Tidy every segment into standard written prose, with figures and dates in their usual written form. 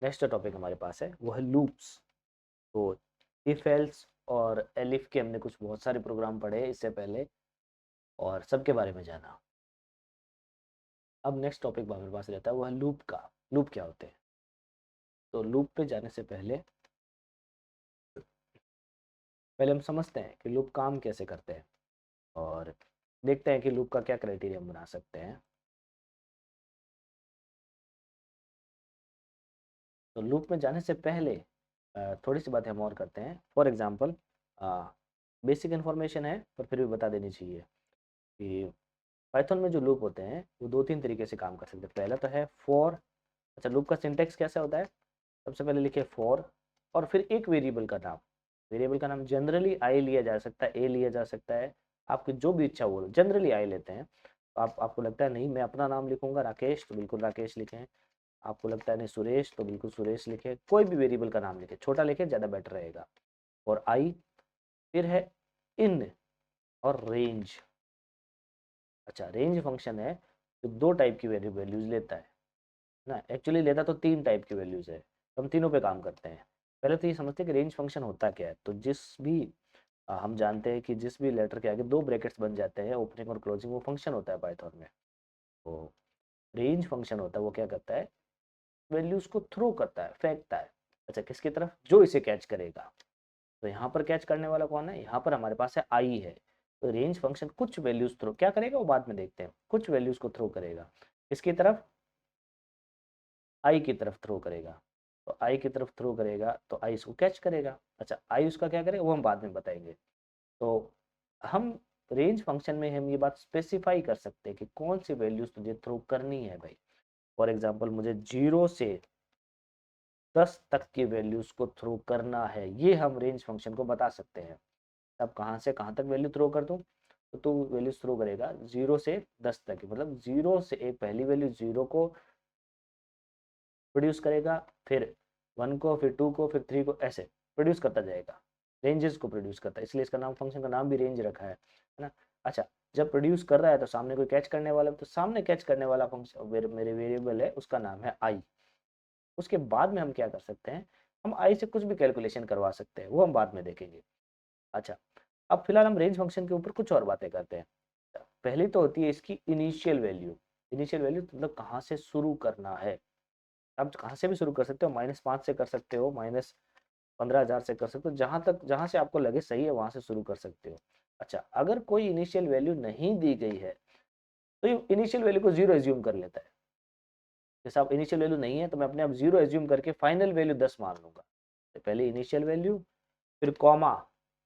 Next topic हमारे पास है वो है लूप्स। तो इफ एल्स और एलिफ के हमने कुछ बहुत सारे प्रोग्राम पढ़े इससे पहले और सबके बारे में जाना। अब नेक्स्ट टॉपिक हमारे पास रहता है वो है लूप का। लूप क्या होते हैं? तो लूप पे जाने से पहले पहले हम समझते हैं कि लूप काम कैसे करते हैं और देखते हैं कि लूप का क्या क्राइटेरिया हम बना सकते हैं। तो लूप में जाने से पहले थोड़ी सी बातें हम और करते हैं। फॉर एग्जांपल बेसिक इन्फॉर्मेशन है पर फिर भी बता देनी चाहिए कि पाइथन में जो लूप होते हैं वो दो तीन तरीके से काम कर सकते हैं। पहला तो है फॉर। अच्छा, लूप का सिंटेक्स कैसा होता है? सबसे पहले लिखे फॉर और फिर एक वेरिएबल का नाम। वेरिएबल का नाम जनरली आई लिया जा सकता है, ए लिया जा सकता है, आपकी जो भी इच्छा हो। जनरली आई लेते हैं। तो आपको लगता है नहीं मैं अपना नाम लिखूंगा राकेश, तो बिल्कुल राकेश लिखें। आपको लगता है नहीं सुरेश, तो बिल्कुल सुरेश लिखें। कोई भी वेरिएबल का नाम लिखे, छोटा लिखे ज़्यादा बेटर रहेगा। और आई, फिर है इन और रेंज। अच्छा, रेंज फंक्शन है जो दो टाइप की वैल्यूज लेता है ना। एक्चुअली लेता तो तीन टाइप की वैल्यूज है, तो हम तीनों पे काम करते हैं। पहले तो ये समझते हैं कि रेंज फंक्शन होता क्या है। तो जिस भी हम जानते हैं कि जिस भी लेटर के आगे दो ब्रैकेट्स बन जाते हैं, ओपनिंग और क्लोजिंग, वो फंक्शन होता है पाइथन में। तो रेंज फंक्शन होता है, वो क्या करता है? वैल्यूज को थ्रो करता है, फेंकता है। अच्छा, किसकी तरफ? जो इसे कैच करेगा। तो यहाँ पर कैच करने वाला कौन है? यहाँ पर हमारे पास है आई है। तो रेंज फंक्शन कुछ वैल्यूज थ्रो क्या करेगा वो बाद में देखते हैं। कुछ वैल्यूज को थ्रो करेगा इसकी तरफ, आई की तरफ थ्रो करेगा। तो आई की तरफ थ्रो करेगा तो आई इसको कैच करेगा। अच्छा, आई उसका क्या करेगा वो हम बाद में बताएंगे। तो हम रेंज फंक्शन में हम ये बात स्पेसिफाई कर सकते हैं कि कौन सी वैल्यूज तुझे थ्रो करनी है भाई। फॉर एग्जाम्पल मुझे 0 से 10 तक की वैल्यूज को थ्रो करना है, ये हम रेंज फंक्शन को बता सकते हैं। अब कहाँ से कहाँ तक वैल्यू थ्रो कर दूं? तो तू वैल्यूज थ्रो करेगा 0 से 10 तक की, मतलब 0 से एक पहली वैल्यू 0 को प्रोड्यूस करेगा, फिर 1 को, फिर 2 को, फिर 3 को, ऐसे प्रोड्यूस करता जाएगा। रेंजेस को प्रोड्यूस करता है, इसलिए इसका नाम, फंक्शन का नाम भी रेंज रखा है ना। अच्छा, जब प्रोड्यूस कर रहा है तो सामने कोई कैच करने वाला, तो सामने कैच करने वाला फंक्शन मेरे वेरिएबल है, उसका नाम है आई। उसके बाद में हम क्या कर सकते हैं? हम आई से कुछ भी कैलकुलेशन करवा सकते हैं, वो हम बाद में देखेंगे। अच्छा, अब फिलहाल हम रेंज फंक्शन के ऊपर कुछ और बातें करते हैं। पहली तो होती है इसकी इनिशियल वैल्यू। इनिशियल वैल्यू मतलब कहाँ से शुरू करना है। आप कहाँ से भी शुरू कर सकते हो, -5 से कर सकते हो, -15,000 से कर सकते हो, जहाँ से आपको लगे सही है वहां से शुरू कर सकते हो। अच्छा, अगर कोई इनिशियल वैल्यू नहीं दी गई है तो ये इनिशियल वैल्यू को 0 एज्यूम कर लेता है। जैसे आप इनिशियल वैल्यू नहीं है तो मैं अपने आप 0 एज्यूम करके फाइनल वैल्यू 10 मान लूंगा। तो पहले इनिशियल वैल्यू, फिर कॉमा,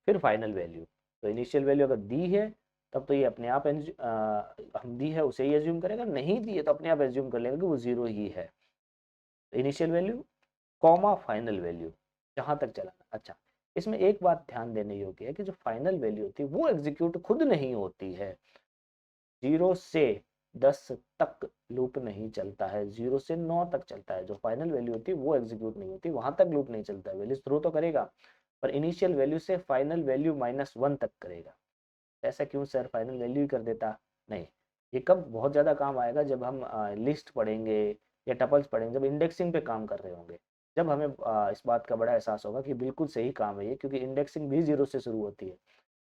फिर फाइनल वैल्यू। तो इनिशियल वैल्यू अगर दी है तब तो ये अपने आप हम दी है उसे ही एज्यूम करेगा, नहीं दी है तो अपने आप एज्यूम कर लेगा कि वो 0 ही है। Initial value comma final value, जहां तक चलाना। अच्छा, इसमें एक बात ध्यान देने योग्य है कि जो फाइनल वैल्यू होती है वो एग्जीक्यूट खुद नहीं होती है। 0 से 10 तक लूप नहीं चलता है, 0 से 9 तक चलता है। जो फाइनल वैल्यू होती है वो एग्जीक्यूट नहीं होती, वहां तक लूप नहीं चलता है। वैल्यू थ्रो तो करेगा पर इनिशियल वैल्यू से फाइनल वैल्यू -1 तक करेगा। ऐसा क्यों सर, फाइनल वैल्यू ही कर देता? नहीं, ये कब बहुत ज़्यादा काम आएगा? जब हम लिस्ट पढ़ेंगे या टपल्स पढ़ेंगे, जब इंडेक्सिंग पे काम कर रहे होंगे, जब हमें इस बात का बड़ा एहसास होगा कि बिल्कुल सही काम है ये, क्योंकि इंडेक्सिंग भी 0 से शुरू होती है।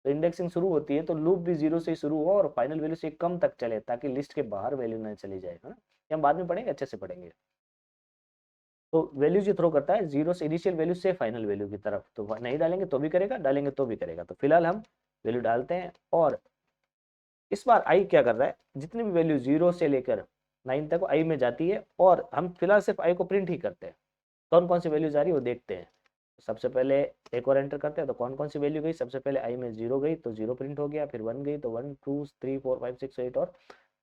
तो इंडेक्सिंग शुरू होती है तो लूप भी 0 से शुरू हो और फाइनल वैल्यू से कम तक चले, ताकि लिस्ट के बाहर वैल्यू नहीं चली जाए, है ना। ये हम बाद में पढ़ेंगे, अच्छे से पढ़ेंगे। तो वैल्यूज ये थ्रो करता है 0 से, इनिशियल वैल्यू से फाइनल वैल्यू की तरफ। तो नहीं डालेंगे तो भी करेगा, डालेंगे तो भी करेगा। तो फिलहाल हम वैल्यू डालते हैं और इस बार आई क्या कर रहा है? जितनी भी वैल्यू 0 से लेकर 9 तक आई में जाती है और हम फिलहाल सिर्फ आई को प्रिंट ही करते हैं। कौन कौन सी वैल्यू जा रही है वो देखते हैं। सबसे पहले एक और एंटर करते हैं, तो कौन कौन सी वैल्यू गई? सबसे पहले आई में 0 गई तो 0 प्रिंट हो गया, फिर 1 गई तो 1, 2, 3, 4, 5, 6, 8 और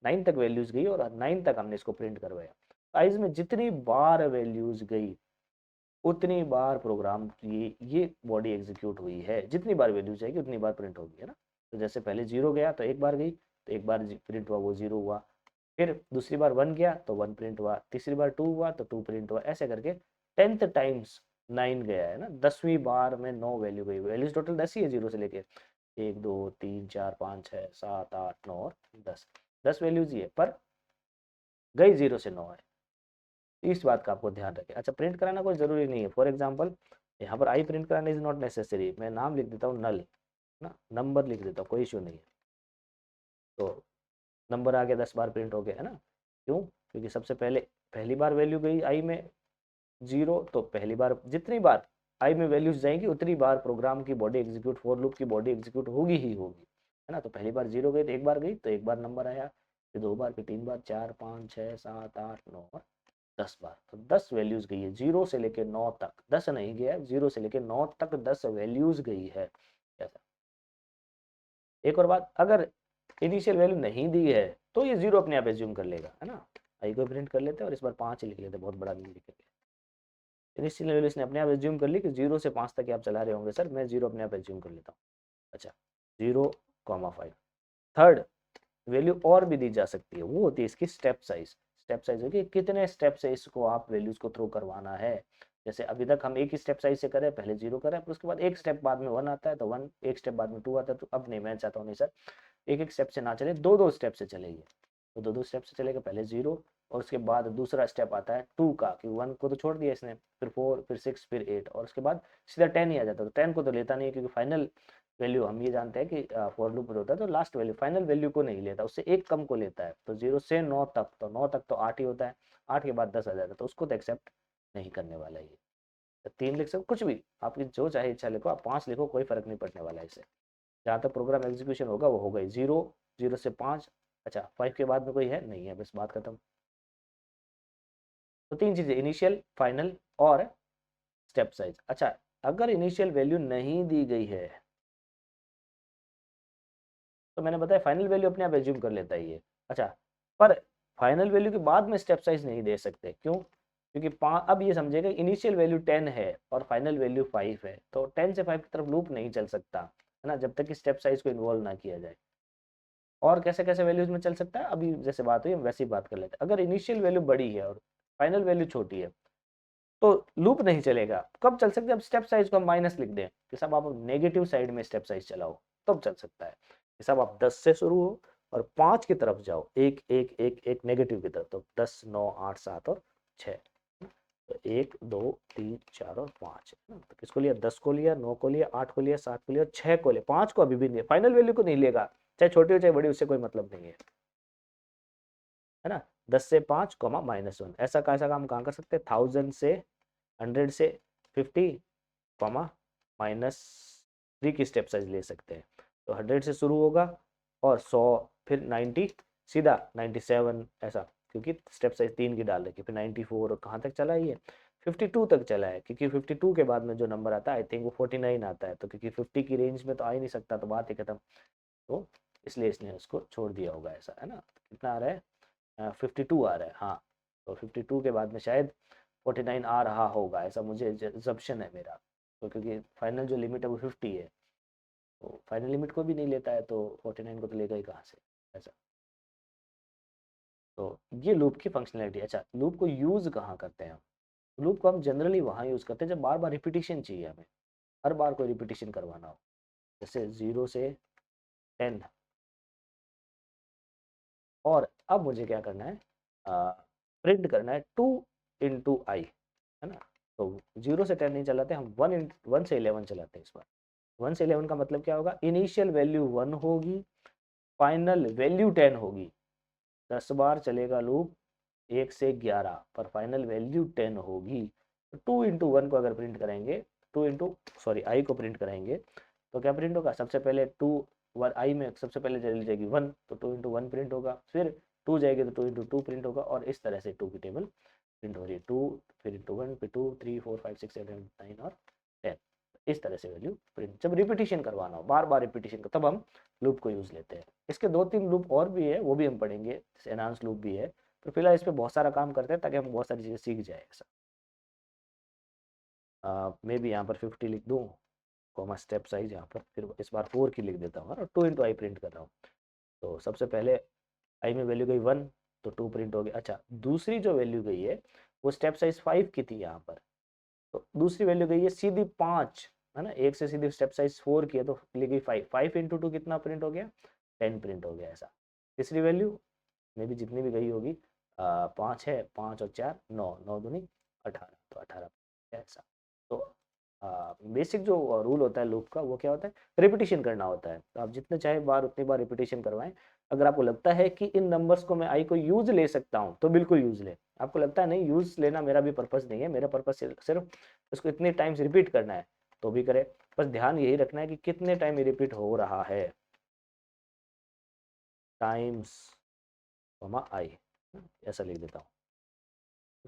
9 तक वैल्यूज गई और 9 तक हमने इसको प्रिंट करवाया। आइज में जितनी बार वैल्यूज गई उतनी बार प्रोग्राम की ये बॉडी एग्जीक्यूट हुई है। जितनी बार वैल्यू जाएगी उतनी बार प्रिंट होगी, है ना। तो जैसे पहले 0 गया तो एक बार गई, तो एक बार प्रिंट हुआ वो 0 हुआ। फिर दूसरी बार 1 गया तो 1 प्रिंट हुआ, तीसरी बार 2 हुआ तो 2 प्रिंट हुआ, ऐसे करके 10th टाइम्स 9 गया, है ना। 10वीं बार में 9 वैल्यू गई। वैल्यूज टोटल 10 ही है 0 से लेके 1, 2, 3, 4, 5, 6, 7, 8, 9 और 10। 10 वैल्यूज ही है पर गई 0 से 9 है। इस बात का आपको ध्यान रखें। अच्छा, प्रिंट कराना कोई ज़रूरी नहीं है। फॉर एग्जाम्पल यहाँ पर आई प्रिंट कराना इज नॉट नेसेसरी, मैं नाम लिख देता हूँ नल ना, नंबर लिख देता हूँ, कोई इशू नहीं है। तो नंबर आ गया, 10 बार प्रिंट हो गया है ना। क्यों? क्योंकि सबसे पहले पहली बार वैल्यू गई आई में 0, तो पहली बार जितनी बार आई में वैल्यूज जाएंगी उतनी बार प्रोग्राम की बॉडी एग्जीक्यूट, फॉर लूप की बॉडी एग्जीक्यूट होगी ही होगी, है ना। तो पहली बार 0 गई तो एक बार गई तो एक बार नंबर आया, फिर 2 बार, फिर 3 बार, 4 5 6 7 8 9 और 10 बार, तो 10 वैल्यूज गई है 0 से लेकर 9 तक। 10 नहीं गया, 0 से लेकर 9 तक 10 वैल्यूज गई है। ऐसा। एक और बात, अगर इनिशियल वैल्यू नहीं दी है तो ये 0 अपने आप एज्यूम कर लेगा, है ना। आई को प्रिंट कर लेते हैं और इस बार 5 लिख लेते हैं, बहुत बड़ा नहीं लिखेंगे। इनिशियल वैल्यू इसने अपने आप एज्यूम कर ली कि 0 से 5 तक आप चला रहे होंगे सर, मैं 0 अपने आप एज्यूम कर लेता हूँ। अच्छा, 0,5। थर्ड वैल्यू और भी दी जा सकती है, वो होती है इसकी स्टेप साइज। स्टेप साइज होगी कितने स्टेप से इसको आप वैल्यूज को थ्रो करवाना है। जैसे अभी तक हम एक ही स्टेप साइज से करें, पहले 0 करें, फिर उसके बाद एक स्टेप बाद में 1 आता है तो 1, एक स्टेप बाद में 2 आता है, तो अब नहीं, मैं चाहता हूँ नहीं सर, एक एक स्टेप से ना चले, 2-2 स्टेप से चलेगी। तो 2-2 स्टेप से चलेगा, पहले 0 और उसके बाद दूसरा स्टेप आता है 2 का, कि 1 को तो छोड़ दिया इसने, फिर 4, फिर 6, फिर 8 और उसके बाद सीधा 10 ही आ जाता है। तो 10 को तो लेता नहीं है, क्योंकि फाइनल वैल्यू हम ये जानते हैं कि फॉर लूप होता है तो लास्ट वैल्यू फाइनल वैल्यू को नहीं लेता, उससे एक कम को लेता है। तो 0 से 9 तक, तो 9 तक तो 8 ही होता है, 8 के बाद 10 आ जाता है, तो उसको तो एक्सेप्ट नहीं करने वाला ये। तो 3 लिख सकते, कुछ भी आपकी जो चाहे इच्छा लिखो, आप 5 लिखो, कोई फर्क नहीं पड़ने वाला है इससे। जहाँ तक प्रोग्राम एग्जीक्यूशन होगा वो होगा ही। 0, 0 से 5। अच्छा, 5 के बाद में कोई है नहीं है, बस बात खत्म। तो 3 चीजें, इनिशियल, फाइनल और स्टेप साइज। अच्छा, अगर इनिशियल वैल्यू नहीं दी गई है तो मैंने बताया फाइनल वैल्यू अपने आप एज्यूम कर लेता है ये। अच्छा, पर फाइनल वैल्यू के बाद में स्टेप साइज नहीं दे सकते, क्यों? क्योंकि अब ये समझेगा इनिशियल वैल्यू 10 है और फाइनल वैल्यू 5 है, तो 10 से 5 की तरफ लूप नहीं चल सकता, है ना, जब तक कि स्टेप साइज को इन्वॉल्व ना किया जाए। और कैसे कैसे वैल्यूज में चल सकता है, अभी जैसे बात हुई हम वैसे ही बात कर लेते हैं। अगर इनिशियल वैल्यू बड़ी है और फाइनल वैल्यू छोटी है तो लूप नहीं चलेगा। कब चल सकता है? अब स्टेप साइज को हम माइनस लिख दें कि सब आप नेगेटिव साइड में स्टेप साइज चलाओ, तब चल सकता है। कि सब आप 10 से शुरू हो और 5 की तरफ जाओ, एक एक एक एक नेगेटिव की तरफ, तो 10 9 8 7 और 6, तो 1 2 3 4 और 5, तो किसको लिया? 10 को लिया, 9 को लिया, 8 को लिया, 7 को लिया, 6 को लिया, 5 को अभी भी नहीं, फाइनल वैल्यू को नहीं लेगा, चाहे छोटी हो चाहे बड़ी, उससे कोई मतलब नहीं है ना। 10 से 5 कॉमा -1, ऐसा कैसा काम कहाँ कर सकते हैं? 1000 से 100 से 50 कॉमा -3 की स्टेप साइज ले सकते हैं। तो 100 से शुरू होगा और 100, फिर 90, सीधा 97, ऐसा, क्योंकि स्टेप साइज 3 की डाल रखी, फिर 94 और कहाँ तक चला है ये? 52 तक चला है, क्योंकि 52 के बाद में जो नंबर आता है आई थिंक वो 49 आता है, तो क्योंकि 50 की रेंज में तो आ ही नहीं सकता, तो बात ही खत्म। तो इसलिए इसने उसको छोड़ दिया होगा, ऐसा है ना। कितना आ रहा है? 52 आ रहा है, हाँ। तो 52 के बाद में शायद 49 आ रहा होगा, ऐसा मुझे जब्शन है मेरा। तो क्योंकि फाइनल जो लिमिट है वो 50 है, तो फाइनल लिमिट को भी नहीं लेता है, तो 49 को तो लेगा ही कहाँ से, ऐसा। तो ये लूप की फंक्शनैलिटी। अच्छा, लूप को यूज़ कहाँ करते हैं हम? लूप को हम जनरली वहाँ यूज़ करते हैं जब बार बार रिपीटिशन चाहिए हमें, हर बार कोई रिपीटिशन करवाना हो। जैसे 0 से 10, और अब मुझे क्या करना है? प्रिंट करना है 2 इंटू आई, है ना। तो 0 से 10 नहीं चलाते हम, 1 से 11 चलाते हैं इस बार। 1 से 11 का मतलब क्या होगा? इनिशियल वैल्यू 1 होगी, फाइनल वैल्यू 10 होगी। 10 बार चलेगा लूप 1 से 11, पर फाइनल वैल्यू 10 होगी। तो 2 इंटू 1 को अगर प्रिंट करेंगे, 2 इंटू सॉरी आई को प्रिंट करेंगे, तो क्या प्रिंट होगा? सबसे पहले 2, आई में सबसे पहले चली जाएगी 1, तो 2 इंटू 1 प्रिंट होगा, फिर 2 जाएगी तो 2 इंटू 2 प्रिंट होगा, और इस तरह से 2 की टेबल प्रिंट हो रही है। 2 फिर इंटू 1, फिर 2 3 4 5 6 7 8 9 और 10, इस तरह से वैल्यू प्रिंट। जब रिपीटिशन करवाना हो, बार बार रिपीटिशन का, तब हम लूप को यूज लेते हैं। इसके 2-3 लूप और भी है, वो भी हम पढ़ेंगे, जैसे एनहांस लूप भी है। तो फिलहाल इस पर बहुत सारा काम करते हैं ताकि हम बहुत सारी चीज़ें सीख जाए। ऐसा मैं भी यहाँ पर 50 लिख दूँ, कॉमा स्टेप साइज यहाँ पर, फिर इस बार 4 की लिख देता हूँ और 2 इंटू आई प्रिंट कर रहा हूँ। तो सबसे पहले आई में वैल्यू गई 1, तो 2 प्रिंट हो गया। अच्छा, दूसरी जो वैल्यू गई है वो स्टेप साइज 5 की थी यहाँ पर, तो दूसरी वैल्यू गई है सीधी 5, है ना। एक से सीधी स्टेप साइज 4 की है तो लिख गई 5, 5 इंटू 2 कितना प्रिंट हो गया? 10 प्रिंट हो गया, ऐसा। तीसरी वैल्यू में भी जितनी भी गई होगी, 5 है, 5 और 4 9, 9 दूनी 18, तो 18 ऐसा। तो बेसिक जो रूल होता है लूप का वो क्या होता है, रिपीटिशन करना होता है। तो आप जितने चाहे बार उतनी बार रिपीटिशन करवाएं। अगर आपको लगता है कि इन नंबर्स को मैं आई को यूज ले सकता हूँ तो बिल्कुल यूज ले। आपको लगता है नहीं यूज लेना मेरा भी पर्पस नहीं है, मेरा पर्पस सिर्फ इसको इतने टाइम्स रिपीट करना है, तो भी करे। बस ध्यान यही रखना है कि कितने टाइम रिपीट हो रहा है, टाइम्स आई, ऐसा लिख देता हूँ।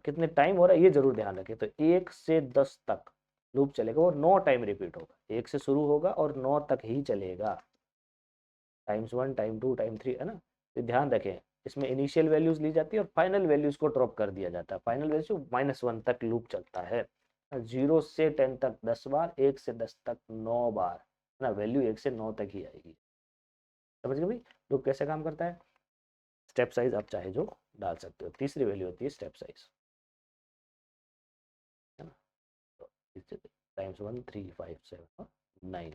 कितने टाइम हो रहा है ये जरूर ध्यान रखें। तो 1 से 10 तक लूप चलेगा और 9 टाइम रिपीट होगा। 1 से शुरू होगा और 9 तक ही चलेगा। टाइम्स 1, टाइम 2, टाइम 3, है ना। तो ध्यान रखें इसमें इनिशियल वैल्यूज ली जाती है और फाइनल वैल्यूज को ड्रॉप कर दिया जाता है। फाइनल वैल्यू -1 तक लूप चलता है। 0 से 10 तक 10 बार, 1 से 10 तक 9 बार, है ना। वैल्यू 1 से 9 तक ही आएगी। समझ गए भाई लूप कैसे काम करता है। स्टेप साइज आप चाहे जो डाल सकते हो। तीसरी वैल्यू होती है स्टेप साइज, है ना। तो टाइम्स 1, 3, 5, 7 और 9।